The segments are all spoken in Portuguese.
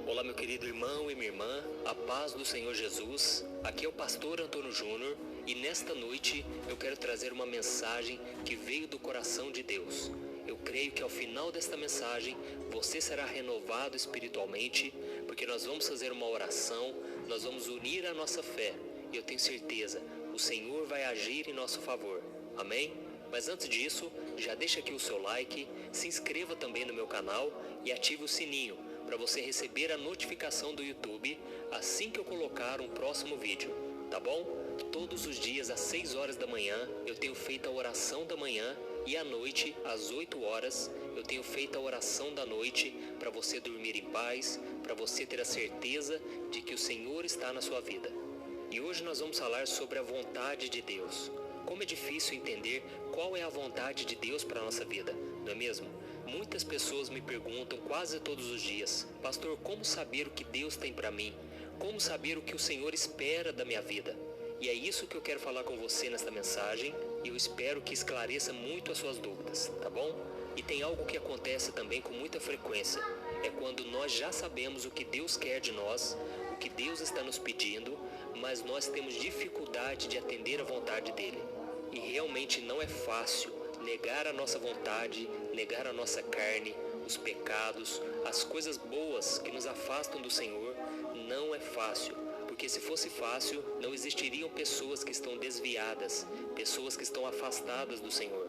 Olá, meu querido irmão e minha irmã, a paz do Senhor Jesus. Aqui é o pastor Antônio Júnior e nesta noite eu quero trazer uma mensagem que veio do coração de Deus. Eu creio que ao final desta mensagem você será renovado espiritualmente, porque nós vamos fazer uma oração, nós vamos unir a nossa fé e eu tenho certeza, o Senhor vai agir em nosso favor. Amém? Mas antes disso, já deixa aqui o seu like, se inscreva também no meu canal e ative o sininho para você receber a notificação do YouTube assim que eu colocar um próximo vídeo, tá bom? Todos os dias às 6 horas da manhã eu tenho feito a oração da manhã e à noite, às 8 horas, eu tenho feito a oração da noite para você dormir em paz, para você ter a certeza de que o Senhor está na sua vida. E hoje nós vamos falar sobre a vontade de Deus. Como é difícil entender qual é a vontade de Deus para a nossa vida, não é mesmo? Muitas pessoas me perguntam quase todos os dias: Pastor, como saber o que Deus tem para mim? Como saber o que o Senhor espera da minha vida? E é isso que eu quero falar com você nesta mensagem e eu espero que esclareça muito as suas dúvidas, tá bom? E tem algo que acontece também com muita frequência, é quando nós já sabemos o que Deus quer de nós, o que Deus está nos pedindo, mas nós temos dificuldade de atender a vontade dele. E realmente não é fácil negar a nossa vontade, negar a nossa carne, os pecados, as coisas boas que nos afastam do Senhor, não é fácil. Porque se fosse fácil, não existiriam pessoas que estão desviadas, pessoas que estão afastadas do Senhor.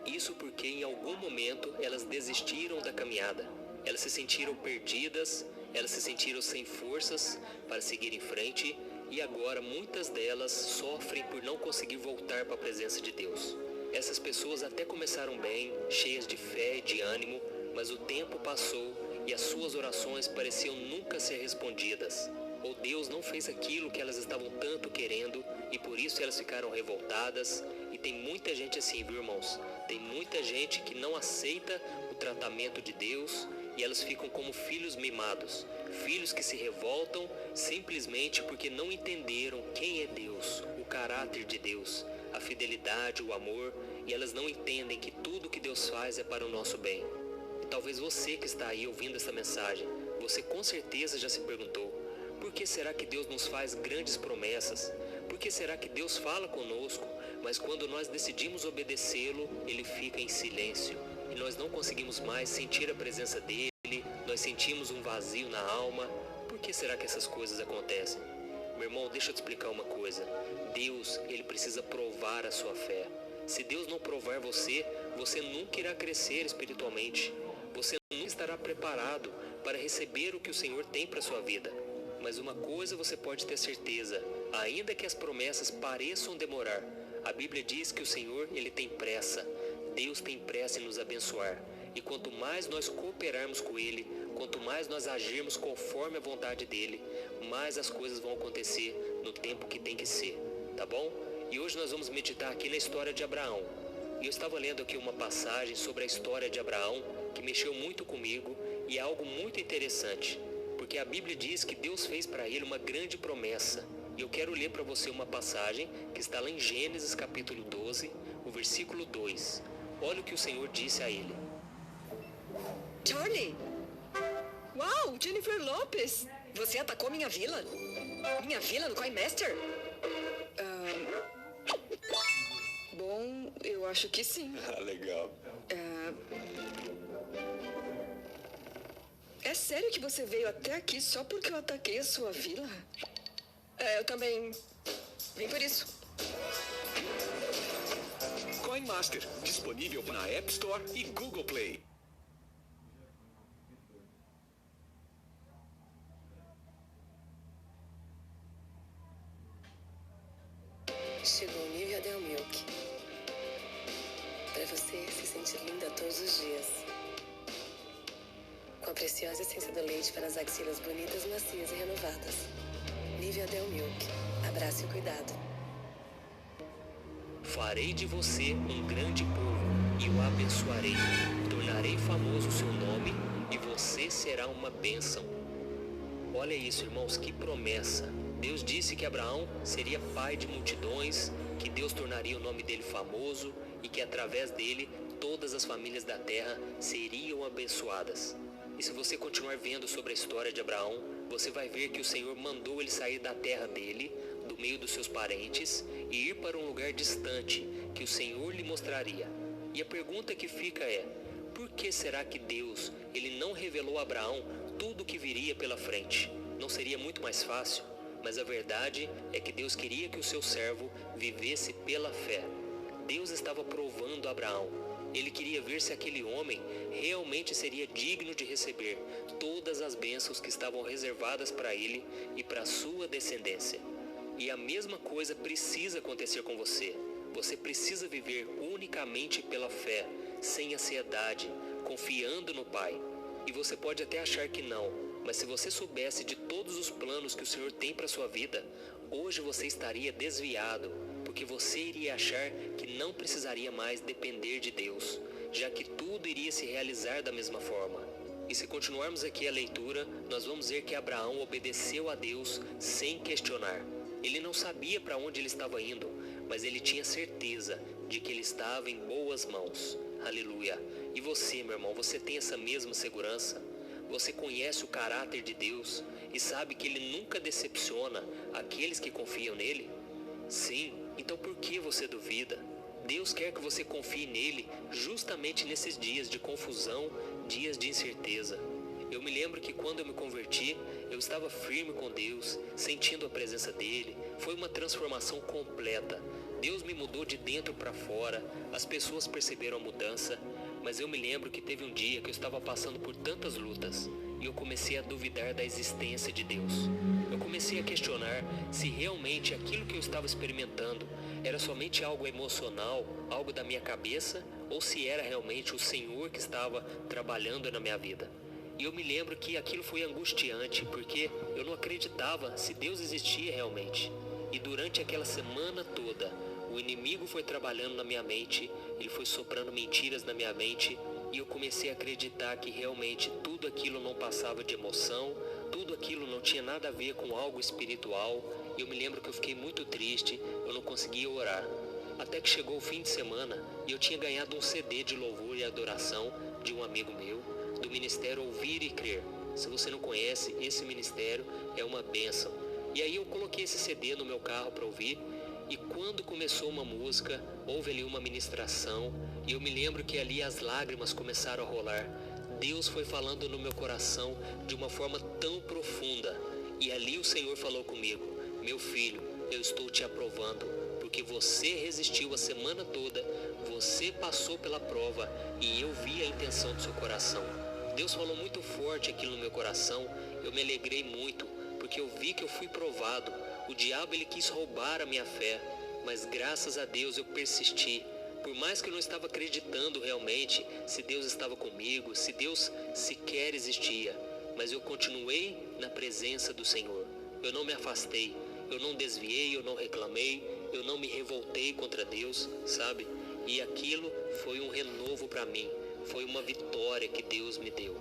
Isso porque em algum momento elas desistiram da caminhada. Elas se sentiram perdidas, elas se sentiram sem forças para seguir em frente e agora muitas delas sofrem por não conseguir voltar para a presença de Deus. Essas pessoas até começaram bem, cheias de fé e de ânimo, mas o tempo passou e as suas orações pareciam nunca ser respondidas. Ou Deus não fez aquilo que elas estavam tanto querendo e por isso elas ficaram revoltadas. E tem muita gente assim, viu, irmãos? Tem muita gente que não aceita o tratamento de Deus e elas ficam como filhos mimados. Filhos que se revoltam simplesmente porque não entenderam quem é Deus, o caráter de Deus, a fidelidade, o amor, e elas não entendem que tudo que Deus faz é para o nosso bem. E talvez você que está aí ouvindo essa mensagem, você com certeza já se perguntou: por que será que Deus nos faz grandes promessas? Por que será que Deus fala conosco, mas quando nós decidimos obedecê-lo, ele fica em silêncio e nós não conseguimos mais sentir a presença dele, nós sentimos um vazio na alma? Por que será que essas coisas acontecem? Meu irmão, deixa eu te explicar uma coisa. Deus, ele precisa provar a sua fé. Se Deus não provar você, você nunca irá crescer espiritualmente. Você nunca estará preparado para receber o que o Senhor tem para a sua vida. Mas uma coisa você pode ter certeza, ainda que as promessas pareçam demorar, a Bíblia diz que o Senhor, ele tem pressa. Deus tem pressa em nos abençoar. E quanto mais nós cooperarmos com ele, quanto mais nós agirmos conforme a vontade dele, mais as coisas vão acontecer no tempo que tem que ser, tá bom? E hoje nós vamos meditar aqui na história de Abraão. E eu estava lendo aqui uma passagem sobre a história de Abraão que mexeu muito comigo e é algo muito interessante. Porque a Bíblia diz que Deus fez para ele uma grande promessa. E eu quero ler para você uma passagem que está lá em Gênesis capítulo 12, o versículo 2. Olha o que o Senhor disse a ele. Charlie! Uau, Jennifer Lopez! Você atacou minha vila? Minha vila no Coinmaster? Bom, eu acho que sim. Ah, legal. É sério que você veio até aqui só porque eu ataquei a sua vila? Eu também vim por isso. Coinmaster, disponível na App Store e Google Play. Chegou Nivea Del Milk. Para você se sentir linda todos os dias. Com a preciosa essência do leite para as axilas bonitas, macias e renovadas. Nivea Del Milk. Abraço e cuidado. Farei de você um grande povo e o abençoarei. Tornarei famoso o seu nome e você será uma bênção. Olha isso, irmãos, que promessa. Deus disse que Abraão seria pai de multidões, que Deus tornaria o nome dele famoso e que através dele todas as famílias da terra seriam abençoadas. E se você continuar vendo sobre a história de Abraão, você vai ver que o Senhor mandou ele sair da terra dele, do meio dos seus parentes, e ir para um lugar distante, que o Senhor lhe mostraria. E a pergunta que fica é, por que será que Deus, ele não revelou a Abraão tudo o que viria pela frente? Não seria muito mais fácil? Mas a verdade é que Deus queria que o seu servo vivesse pela fé. Deus estava provando Abraão. Ele queria ver se aquele homem realmente seria digno de receber todas as bênçãos que estavam reservadas para ele e para sua descendência. E a mesma coisa precisa acontecer com você. Você precisa viver unicamente pela fé, sem ansiedade, confiando no Pai. E você pode até achar que não, mas se você soubesse de todos os planos que o Senhor tem para sua vida, hoje você estaria desviado, porque você iria achar que não precisaria mais depender de Deus, já que tudo iria se realizar da mesma forma. E se continuarmos aqui a leitura, nós vamos ver que Abraão obedeceu a Deus sem questionar. Ele não sabia para onde ele estava indo, mas ele tinha certeza de que ele estava em boas mãos. Aleluia! E você, meu irmão, você tem essa mesma segurança? Você conhece o caráter de Deus e sabe que Ele nunca decepciona aqueles que confiam nele? Sim, então por que você duvida? Deus quer que você confie nele justamente nesses dias de confusão, dias de incerteza. Eu me lembro que quando eu me converti, eu estava firme com Deus, sentindo a presença dele. Foi uma transformação completa. Deus me mudou de dentro para fora, as pessoas perceberam a mudança, mas eu me lembro que teve um dia que eu estava passando por tantas lutas e eu comecei a duvidar da existência de Deus. Eu comecei a questionar se realmente aquilo que eu estava experimentando era somente algo emocional, algo da minha cabeça, ou se era realmente o Senhor que estava trabalhando na minha vida. E eu me lembro que aquilo foi angustiante, porque eu não acreditava se Deus existia realmente. E durante aquela semana toda, o inimigo foi trabalhando na minha mente, ele foi soprando mentiras na minha mente, e eu comecei a acreditar que realmente tudo aquilo não passava de emoção, tudo aquilo não tinha nada a ver com algo espiritual. E eu me lembro que eu fiquei muito triste, eu não conseguia orar. Até que chegou o fim de semana e eu tinha ganhado um CD de louvor e adoração de um amigo meu, do Ministério Ouvir e Crer. Se você não conhece, esse ministério é uma bênção. E aí eu coloquei esse CD no meu carro para ouvir, e quando começou uma música, houve ali uma ministração, e eu me lembro que ali as lágrimas começaram a rolar. Deus foi falando no meu coração de uma forma tão profunda, e ali o Senhor falou comigo: meu filho, eu estou te aprovando, porque você resistiu a semana toda, você passou pela prova, e eu vi a intenção do seu coração. Deus falou muito forte aquilo no meu coração, eu me alegrei muito, porque eu vi que eu fui provado. O diabo ele quis roubar a minha fé, mas graças a Deus eu persisti. Por mais que eu não estava acreditando realmente se Deus estava comigo, se Deus sequer existia, mas eu continuei na presença do Senhor. Eu não me afastei, eu não desviei, eu não reclamei, eu não me revoltei contra Deus, sabe? E aquilo foi um renovo para mim, foi uma vitória que Deus me deu.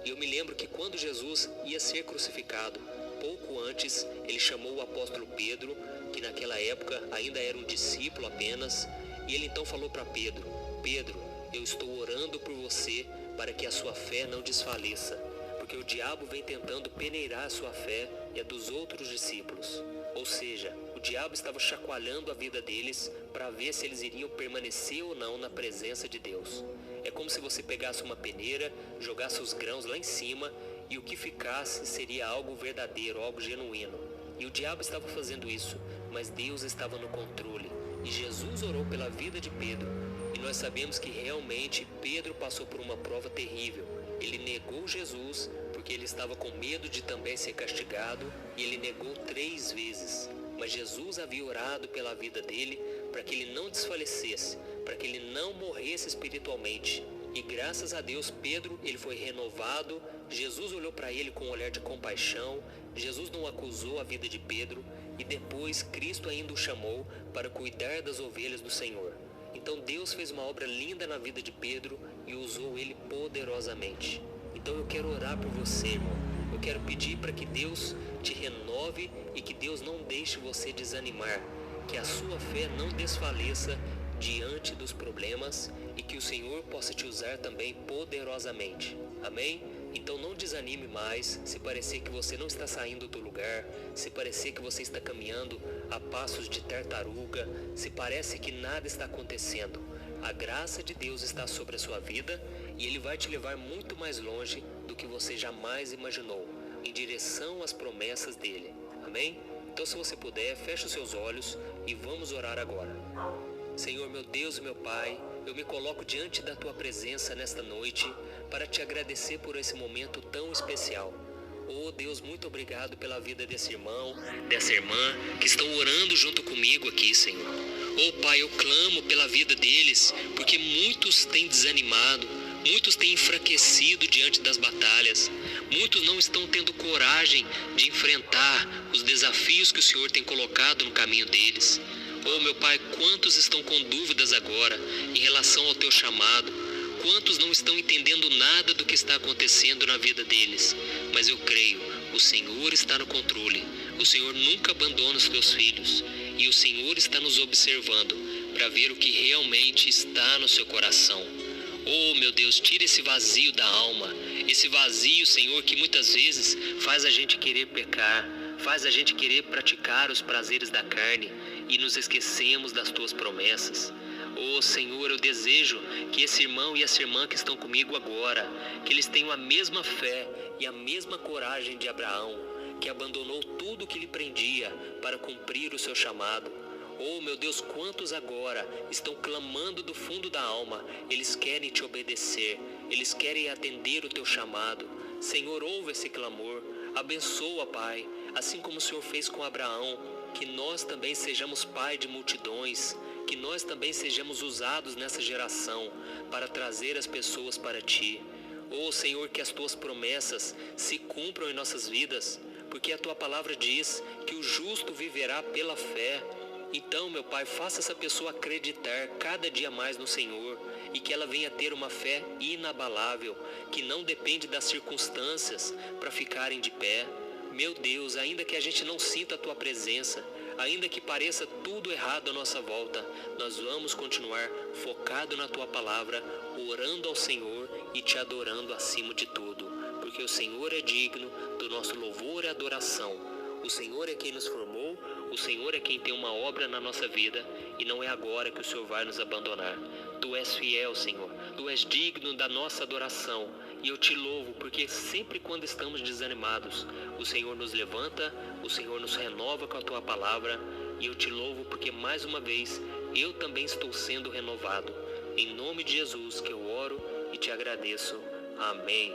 E eu me lembro que quando Jesus ia ser crucificado, pouco antes, ele chamou o apóstolo Pedro, que naquela época ainda era um discípulo apenas, e ele então falou para Pedro: Pedro, eu estou orando por você para que a sua fé não desfaleça, porque o diabo vem tentando peneirar a sua fé e a dos outros discípulos. Ou seja, o diabo estava chacoalhando a vida deles para ver se eles iriam permanecer ou não na presença de Deus. É como se você pegasse uma peneira, jogasse os grãos lá em cima e o que ficasse seria algo verdadeiro, algo genuíno. E o diabo estava fazendo isso, mas Deus estava no controle. E Jesus orou pela vida de Pedro. E nós sabemos que realmente Pedro passou por uma prova terrível. Ele negou Jesus porque ele estava com medo de também ser castigado, e ele negou 3 vezes. Mas Jesus havia orado pela vida dele para que ele não desfalecesse, para que ele não morresse espiritualmente. E graças a Deus, Pedro, ele foi renovado. Jesus olhou para ele com um olhar de compaixão. Jesus não acusou a vida de Pedro. E depois, Cristo ainda o chamou para cuidar das ovelhas do Senhor. Então Deus fez uma obra linda na vida de Pedro e usou ele poderosamente. Então eu quero orar por você, irmão. Eu quero pedir para que Deus te renove e que Deus não deixe você desanimar. Que a sua fé não desfaleça diante dos problemas e que o Senhor possa te usar também poderosamente. Amém? Então não desanime mais, se parecer que você não está saindo do lugar, se parecer que você está caminhando a passos de tartaruga, se parece que nada está acontecendo. A graça de Deus está sobre a sua vida e Ele vai te levar muito mais longe do que você jamais imaginou, em direção às promessas dEle. Amém? Então, se você puder, feche os seus olhos e vamos orar agora. Senhor, meu Deus e meu Pai, eu me coloco diante da Tua presença nesta noite para Te agradecer por esse momento tão especial. Oh Deus, muito obrigado pela vida desse irmão, dessa irmã que estão orando junto comigo aqui, Senhor. Oh Pai, eu clamo pela vida deles, porque muitos têm desanimado, muitos têm enfraquecido diante das batalhas, muitos não estão tendo coragem de enfrentar os desafios que o Senhor tem colocado no caminho deles. Oh meu Pai, quantos estão com dúvidas agora em relação ao Teu chamado? Quantos não estão entendendo nada do que está acontecendo na vida deles? Mas eu creio, o Senhor está no controle. O Senhor nunca abandona os Teus filhos. E o Senhor está nos observando para ver o que realmente está no seu coração. Oh meu Deus, tira esse vazio da alma. Esse vazio, Senhor, que muitas vezes faz a gente querer pecar, faz a gente querer praticar os prazeres da carne e nos esquecemos das Tuas promessas. Oh Senhor, eu desejo que esse irmão e essa irmã que estão comigo agora, que eles tenham a mesma fé e a mesma coragem de Abraão, que abandonou tudo que lhe prendia para cumprir o seu chamado. Oh meu Deus, quantos agora estão clamando do fundo da alma, eles querem Te obedecer, eles querem atender o Teu chamado. Senhor, ouve esse clamor, abençoa, Pai, assim como o Senhor fez com Abraão, que nós também sejamos pai de multidões, que nós também sejamos usados nessa geração para trazer as pessoas para Ti. Oh Senhor, que as Tuas promessas se cumpram em nossas vidas, porque a Tua palavra diz que o justo viverá pela fé. Então, meu Pai, faça essa pessoa acreditar cada dia mais no Senhor e que ela venha ter uma fé inabalável, que não depende das circunstâncias para ficarem de pé. Meu Deus, ainda que a gente não sinta a Tua presença, ainda que pareça tudo errado à nossa volta, nós vamos continuar focado na Tua palavra, orando ao Senhor e Te adorando acima de tudo, porque o Senhor é digno do nosso louvor e adoração. O Senhor é quem nos formou, o Senhor é quem tem uma obra na nossa vida e não é agora que o Senhor vai nos abandonar. Tu és fiel, Senhor, Tu és digno da nossa adoração e eu Te louvo porque sempre quando estamos desanimados, o Senhor nos levanta, o Senhor nos renova com a Tua palavra e eu Te louvo porque mais uma vez eu também estou sendo renovado. Em nome de Jesus que eu oro e Te agradeço. Amém.